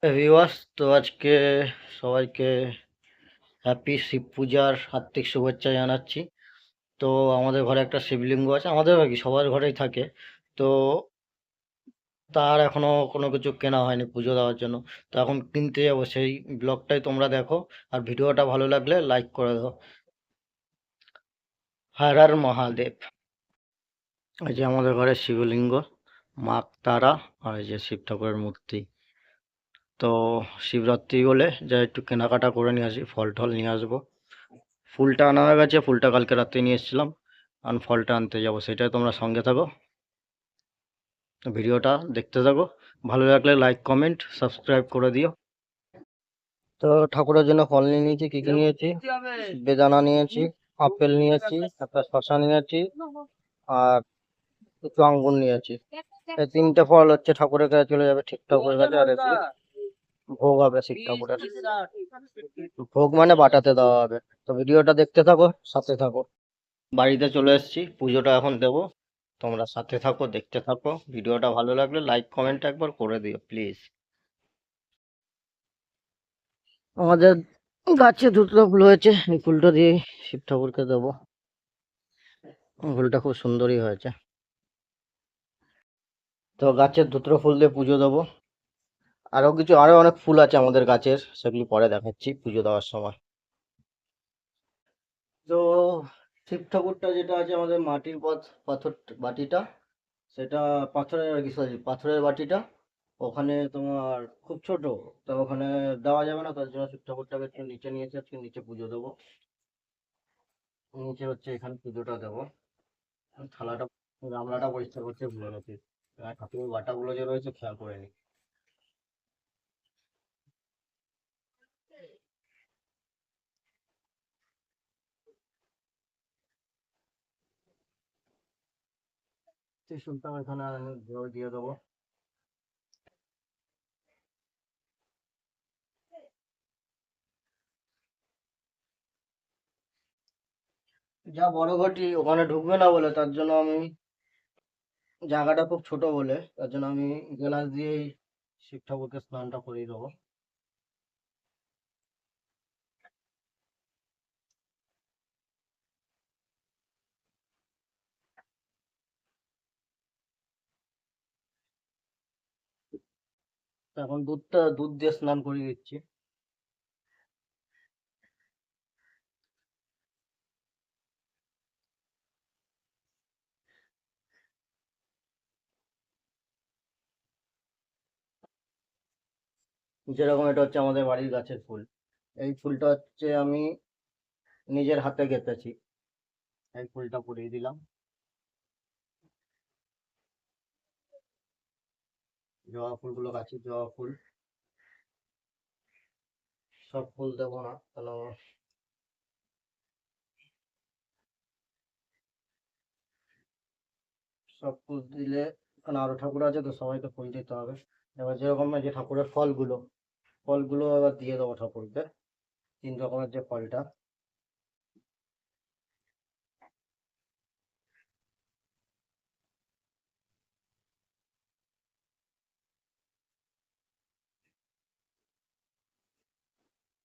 Viewers, তো আজকে সবাইকে হ্যাপি শিব পূজার হার্দিক শুভেচ্ছা জানাচ্ছি। তো আমাদের ঘরে একটা শিবলিঙ্গ আছে, আমাদের আর কি সবার ঘরেই থাকে। তো তার এখনো কোনো কিছু কেনা হয়নি পুজো দেওয়ার জন্য। তো এখন কিনতে যাবো, সেই ব্লগটাই তোমরা দেখো। আর ভিডিওটা ভালো লাগলে লাইক করে দাও। হর হর মহাদেব। এই যে আমাদের ঘরে শিবলিঙ্গ, মা তারা, আর এই যে শিব ঠাকুরের মূর্তি। তো শিবরাত্রি বলে যা একটু কেনাকাটা করে নিয়ে আসি, ফল টল নিয়ে আসবো। ফুলটা আনা হয়ে গেছে, ফুলটা কালকে রাত্রে নিয়ে এসেছিলাম। আর ফলটা আনতে যাবো, সেটাই তোমরা সঙ্গে থাকো, ভিডিওটা দেখতে থাকো। ভালো লাগলে লাইক কমেন্ট সাবস্ক্রাইব করে দিও। তো ঠাকুরের জন্য ফল নিয়ে নিয়েছি, কি কি নিয়েছি, বেদানা নিয়েছি, আপেল নিয়েছি, একটা শশা নিয়েছি, আর কিছু আঙ্গুর নিয়েছি। এই তিনটে ফল হচ্ছে ঠাকুরের কাছে চলে যাবে ঠিকঠাক হয়ে গেছে। আর এগুলো ভোগ হবে শিব ঠাকুরের। ভোগ মানে বাটাতে দেওয়া হবে। তো ভিডিওটা দেখতে থাকো, সাথে থাকো। বাড়িতে চলে এসেছি, পুজোটা এখন দেবো। তোমরা সাথে থাকো, দেখতে থাকো। ভিডিওটা ভালো লাগলে লাইক কমেন্ট একবার করে দিও প্লিজ। আমাদের গাছে দুটো ফুল হয়েছে, এই ফুলটা দিয়ে শিব ঠাকুরকে দেবো। ফুলটা খুব সুন্দরই হয়েছে। তো গাছের দুটো ফুল দিয়ে পুজো দেবো। আরো অনেক ফুল আছে আমাদের গাছের, সেগুলি পরে দেখাচ্ছি পুজো দেওয়ার সময়। তো শিব ঠাকুরটা যেটা আছে আমাদের মাটির পাথর বাটিটা, সেটা পাথরের আর কি, সরি পাথরের বাটিটা ওখানে তোমার খুব ছোট। তো ওখানে দেওয়া যাবে না, তার জন্য শিব ঠাকুরটাকে একটু নিচে নিয়েছে, আজকে নিচে পুজো দেবো। নিচে হচ্ছে এখানে পুজোটা দেবো। থালাটা, গামলাটা পরিষ্কার করতে ভুলে গেছি। আর ঠাকুরের বাটাগুলো যে রয়েছে খেয়াল করে নি। ত্রিশূলটা এখানে আমি দিয়ে দেবো। যা বড় ঘটি ওখানে ঢুকবে না বলে, তার জন্য আমি, জায়গাটা খুব ছোট বলে তার জন্য আমি গ্লাস দিয়েই শিব ঠাকুরকে স্নানটা করিয়ে দেবো। তো এখন দুধ দিয়ে স্নান করিয়ে দিচ্ছি। যেরকম এটা হচ্ছে আমাদের বাড়ির গাছের ফুল। এই ফুলটা হচ্ছে আমি নিজের হাতে গেঁথেছি। এই ফুলটা পরিয়ে দিলাম। জবা ফুলগুলো, গাছের জবা ফুল, সব ফুল দেবো না তাহলে সব ফুল দিলে, কারণ আরো ঠাকুর আছে তো সবাইকে ফুল দিতে হবে। এবার যেরকম এই যে ঠাকুরের ফলগুলো, ফলগুলো এবার দিয়ে দেবো ঠাকুরকে। তিন রকমের যে ফলটা,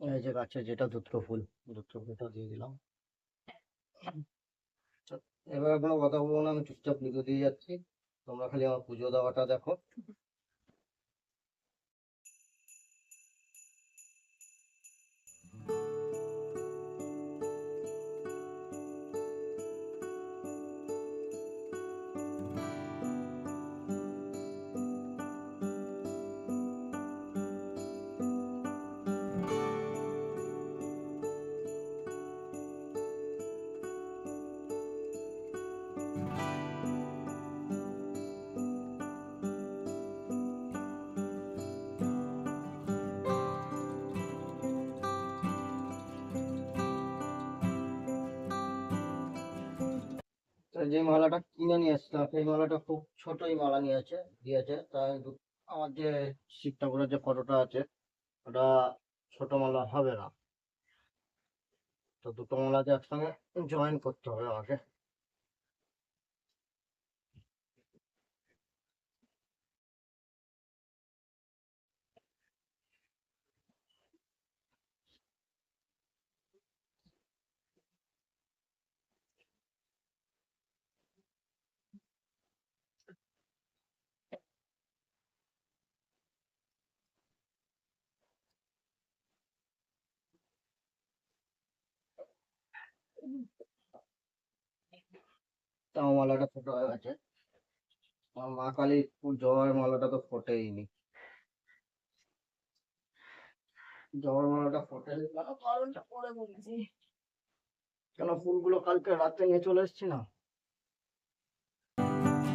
এই যে গাছের যেটা দুটো ফুল, দুটো ফুলটা দিয়ে দিলাম। তো এবার কোনো কথা বলবো না, আমি চুপচাপ পুজো দিয়ে যাচ্ছি। তোমরা খালি আমার পুজো দেওয়াটা দেখো। তো যে মালাটা কিনে নিয়ে এসছিলাম, সেই মালাটা খুব ছোটই মালা দিয়েছে। তাই আমার যে শিব ঠাকুরের যে ফটোটা আছে, ওটা ছোট মালা হবে না। তো দুটো মালাকে একসঙ্গে জয়েন করতে হবে আমাকে। তাও মালাটা ছোট হয়ে গেছে। আমার মা কালী জবার মালাটা তো ফোটেইনি। জবার মালাটা ফোটেনি কেন, কারণটা পরে বলছি। কেন ফুলগুলো কালকে রাতে নিয়ে চলে এসেছি না,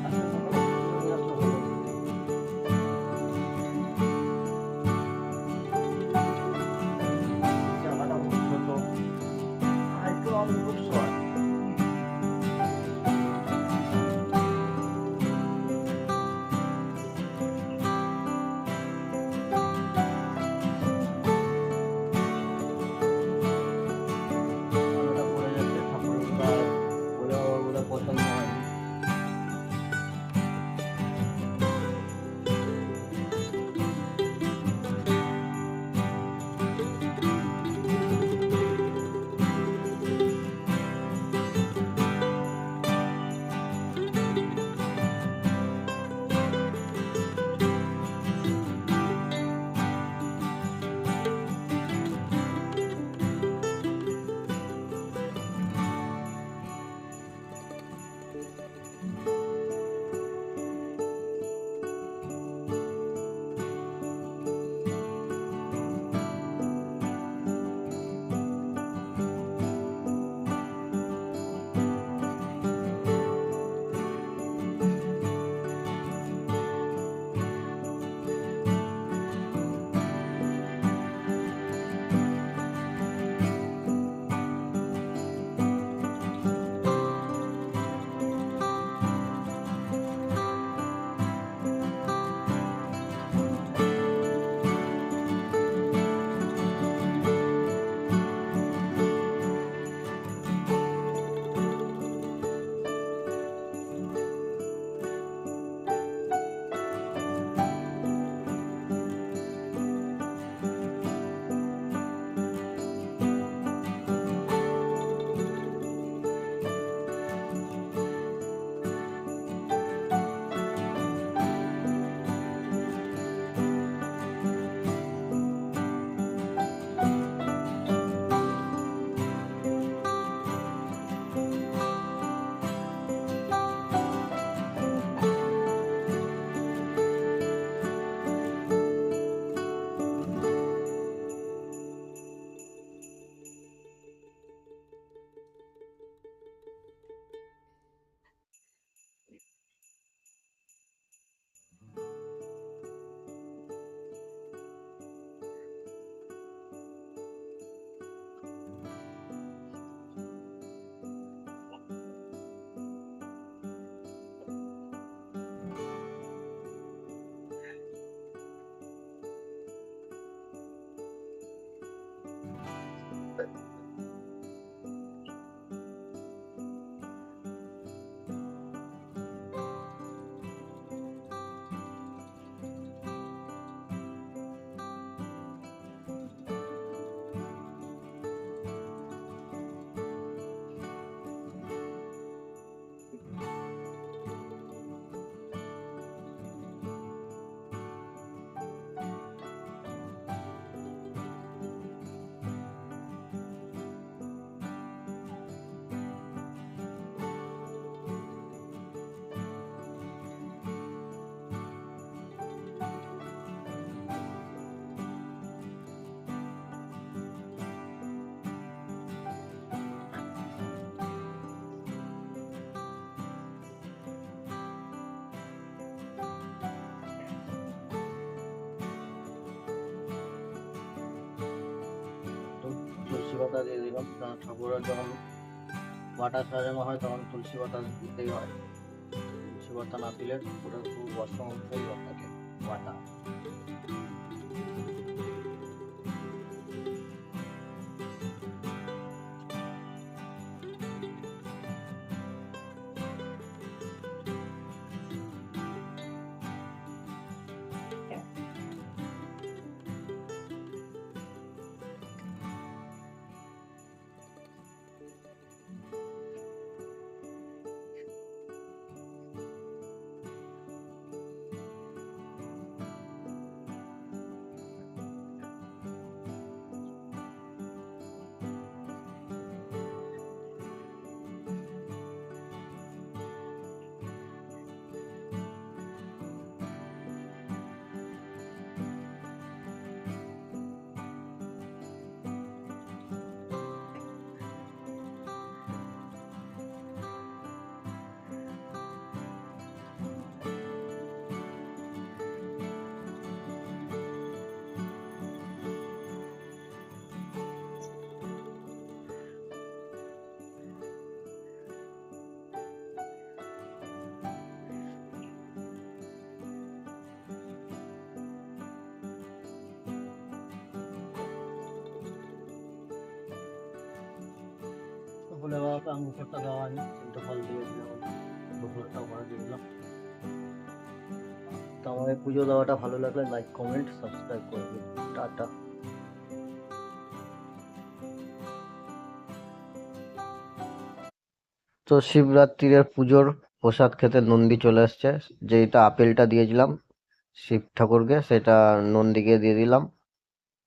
আজকে সকালে ফুলগুলো নিয়ে আসলে ভালো হতো। জায়গাটা খুব ছোট, আর একটু আমি খুব শর্ট। মালাটা পড়ে যাচ্ছে, ঠাকুরের বলে ওরা পছন্দ হয়নি। তুলসী পাতা দিয়ে দিলাম, কারণ ঠাকুরের যখন বাটা সাজানো হয় তখন তুলসী পাতা দিতেই হয়। তুলসী পাতা না দিলে পুরো খুব অসংখ্যই থাকে বাটা। ফুলে বাবাকে আঙ্গুরটা দেওয়া হয়নি, কিন্তু ফল দিয়েছিলাম, দুপুরটা করে দিয়েছিলাম। তো আমাদের পুজো দেওয়াটা ভালো লাগলে লাইক কমেন্ট সাবস্ক্রাইব করে দিন। টাটা। তো শিবরাত্রির পুজোর প্রসাদ খেতে নন্দী চলে এসছে। যেটা আপেলটা দিয়েছিলাম শিব ঠাকুরকে, সেটা নন্দীকে দিয়ে দিলাম।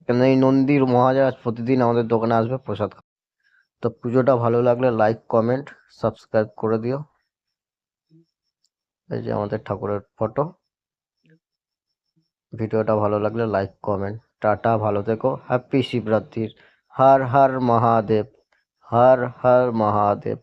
কেন এই নন্দীর মহারাজ প্রতিদিন আমাদের দোকানে আসবে প্রসাদ। তো পুজোটা ভালো লাগলে লাইক কমেন্ট সাবস্ক্রাইব করে দিও। এই যে আমাদের ঠাকুরের ফটো। ভিডিওটা ভালো লাগলে লাইক কমেন্ট। টাটা, ভালো থেকো, হ্যাপি শিবরাত্রির। হর হর মহাদেব, হর হর মহাদেব।